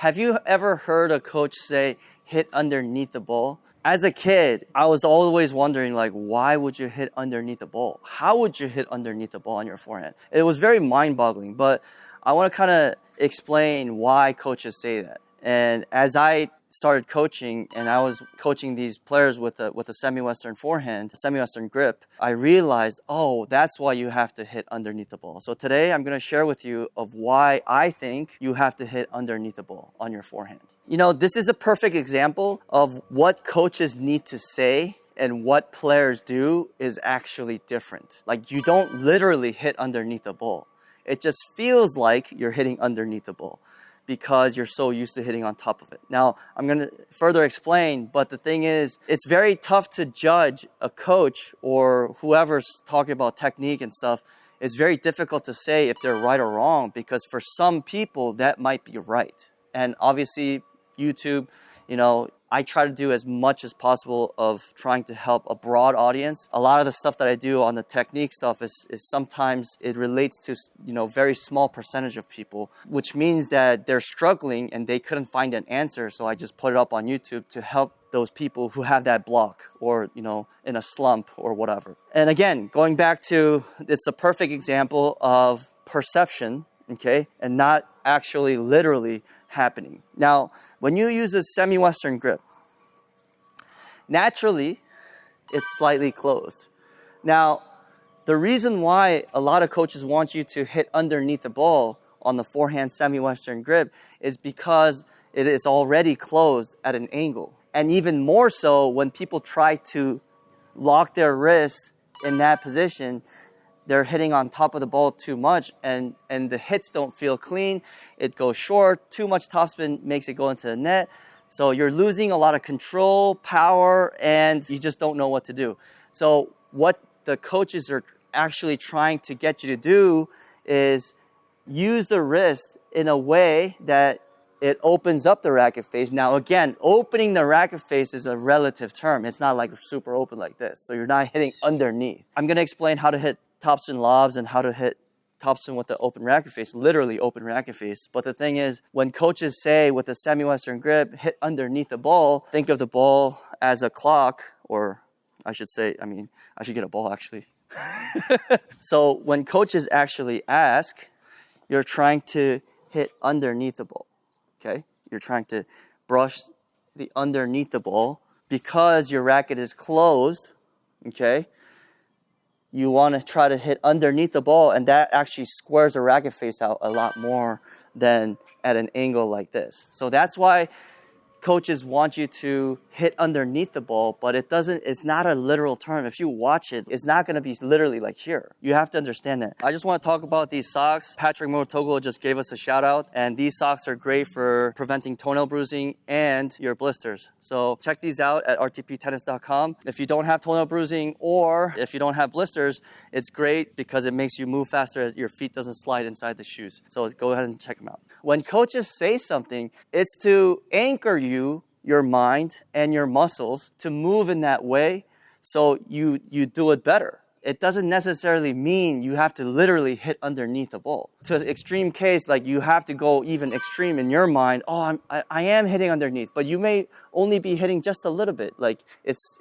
Have you ever heard a coach say, hit underneath the ball? As a kid, I was always wondering, like, why would you hit underneath the ball? How would you hit underneath the ball on your forehand? It was very mind-boggling, but I want to kind of explain why coaches say that. And as I started coaching and I was coaching these players with a semi-western forehand, semi-western grip, I realized, oh, that's why you have to hit underneath the ball. So today I'm going to share with you of why I think you have to hit underneath the ball on your forehand. You know, this is a perfect example of what coaches need to say and what players do is actually different. Like, you don't literally hit underneath the ball. It just feels like you're hitting underneath the ball because you're so used to hitting on top of it. Now, I'm going to further explain, but the thing is, it's very tough to judge a coach or whoever's talking about technique and stuff. It's very difficult to say if they're right or wrong because for some people, that might be right. And obviously, YouTube, you know, I try to do as much as possible of trying to help a broad audience. A lot of the stuff that I do on the technique stuff is sometimes it relates to, you know, very small percentage of people, which means that they're struggling and they couldn't find an answer. So I just put it up on YouTube to help those people who have that block or, you know, in a slump or whatever. And again, going back to, it's a perfect example of perception, okay, and not actually literally happening. Now, when you use a semi-western grip, naturally, it's slightly closed. Now, the reason why a lot of coaches want you to hit underneath the ball on the forehand semi-western grip is because it is already closed at an angle. And even more so when people try to lock their wrist in that position, they're hitting on top of the ball too much and the hits don't feel clean. It goes short. Too much topspin makes it go into the net. So you're losing a lot of control, power, and you just don't know what to do. So what the coaches are actually trying to get you to do is use the wrist in a way that it opens up the racket face. Now, again, opening the racket face is a relative term. It's not like super open like this. So you're not hitting underneath. I'm going to explain how to hit topspin lobs and how to hit topspin with the open racket face, literally open racket face. But the thing is, when coaches say with a semi-western grip, hit underneath the ball, think of the ball as a clock, or I should say, I should get a ball actually. So when coaches actually ask, you're trying to hit underneath the ball, okay? You're trying to brush the underneath the ball because your racket is closed, okay? You want to try to hit underneath the ball, and that actually squares the racket face out a lot more than at an angle like this. So that's why coaches want you to hit underneath the ball, but it's not a literal term. If you watch it, it's not going to be literally like here. You have to understand that. I just want to talk about these socks. Patrick Motoglo just gave us a shout out, and these socks are great for preventing toenail bruising and your blisters. So check these out at RTPTennis.com. If you don't have toenail bruising or if you don't have blisters, it's great because it makes you move faster. Your feet doesn't slide inside the shoes. So go ahead and check them out. When coaches say something, it's to anchor you, your mind and your muscles to move in that way so you do it better. It doesn't necessarily mean you have to literally hit underneath the ball. To an extreme case, like you have to go even extreme in your mind, oh, I am hitting underneath, but you may only be hitting just a little bit. Like it's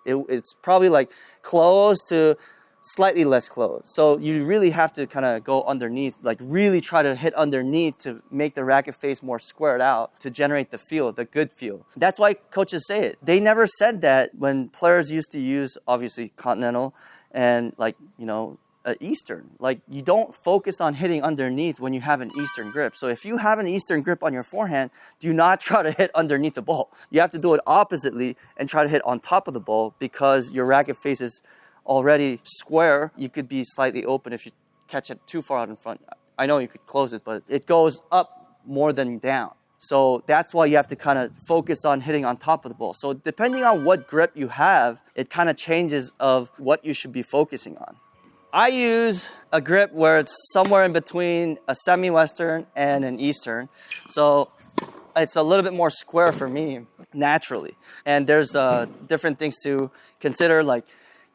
probably like close to slightly less closed. So you really have to kind of go underneath, like really try to hit underneath to make the racket face more squared out to generate the feel, the good feel. That's why coaches say it. They never said that when players used to use, obviously, continental and like, you know, Eastern. Like you don't focus on hitting underneath when you have an Eastern grip. So if you have an Eastern grip on your forehand, do not try to hit underneath the ball. You have to do it oppositely and try to hit on top of the ball because your racket face is already square. You could be slightly open if you catch it too far out in front. I know you could close it, but it goes up more than down. So that's why you have to kind of focus on hitting on top of the ball. So depending on what grip you have, it kind of changes of what you should be focusing on. I use a grip where it's somewhere in between a semi-western and an Eastern. So it's a little bit more square for me naturally. And there's different things to consider, like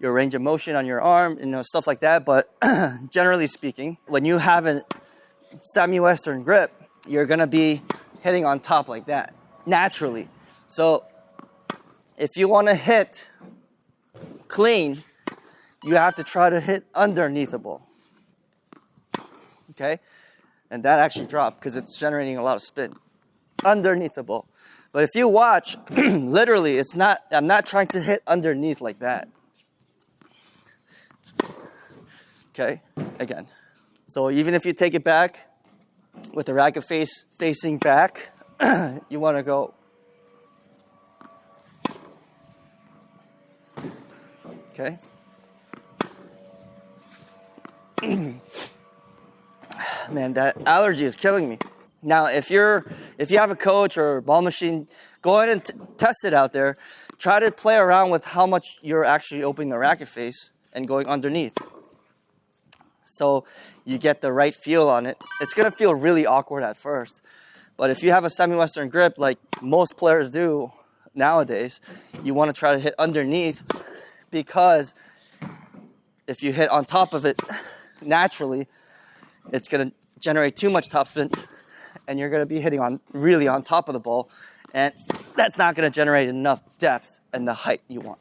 your range of motion on your arm, you know, stuff like that. But generally speaking, when you have a semi-western grip, you're going to be hitting on top like that, naturally. So if you want to hit clean, you have to try to hit underneath the ball. Okay? And that actually dropped because it's generating a lot of spin underneath the ball. But if you watch, literally, I'm not trying to hit underneath like that. Okay? Again. So even if you take it back with the racket face facing back, you want to go. Okay? Man, that allergy is killing me. Now, if you have a coach or a ball machine, go ahead and test it out there. Try to play around with how much you're actually opening the racket face and going underneath. So you get the right feel on it. It's going to feel really awkward at first. But if you have a semi-western grip like most players do nowadays, you want to try to hit underneath, because if you hit on top of it naturally, it's going to generate too much topspin, and you're going to be hitting really on top of the ball, and that's not going to generate enough depth and the height you want.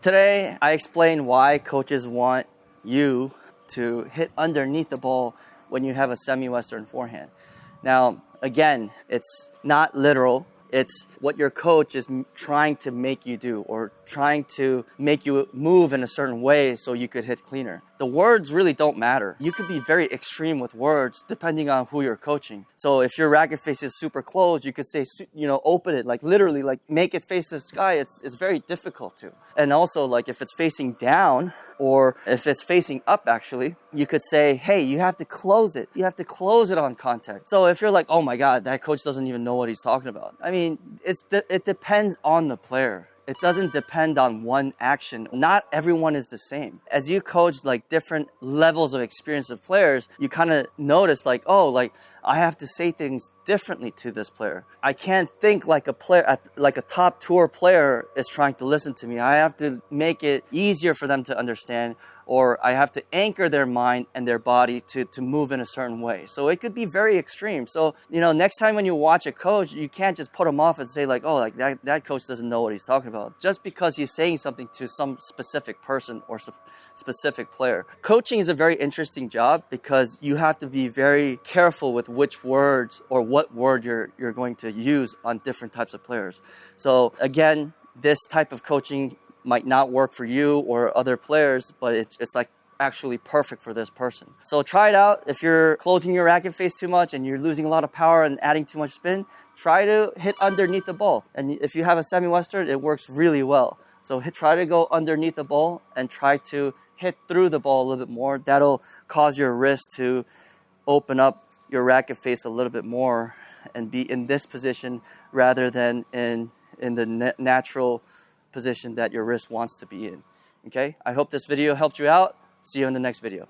Today, I explained why coaches want you to hit underneath the ball when you have a semi-western forehand. Now, again, it's not literal. It's what your coach is trying to make you do, or trying to make you move in a certain way so you could hit cleaner. The words really don't matter. You could be very extreme with words depending on who you're coaching. So if your racket face is super closed, you could say, open it, like literally, like make it face the sky. It's very difficult to. And also, like if it's facing down, or if it's facing up, actually, you could say, hey, you have to close it. You have to close it on contact. So if you're like, oh my God, that coach doesn't even know what he's talking about. I mean, it depends on the player. It doesn't depend on one action. Not everyone is the same. As you coach like different levels of experience of players, you kind of notice like, oh, like I have to say things differently to this player. I can't think like a player, like a top tour player is trying to listen to me. I have to make it easier for them to understand, or I have to anchor their mind and their body to move in a certain way. So it could be very extreme. So, next time when you watch a coach, you can't just put him off and say like, oh, like that coach doesn't know what he's talking about, just because he's saying something to some specific person or specific player. Coaching is a very interesting job because you have to be very careful with which words or what word you're going to use on different types of players. So again, this type of coaching might not work for you or other players, but it's like actually perfect for this person. So try it out. If you're closing your racket face too much and you're losing a lot of power and adding too much spin, try to hit underneath the ball. And if you have a semi-western, it works really well. So try to go underneath the ball and try to hit through the ball a little bit more. That'll cause your wrist to open up your racket face a little bit more and be in this position rather than in the natural position that your wrist wants to be in. Okay? I hope this video helped you out. See you in the next video.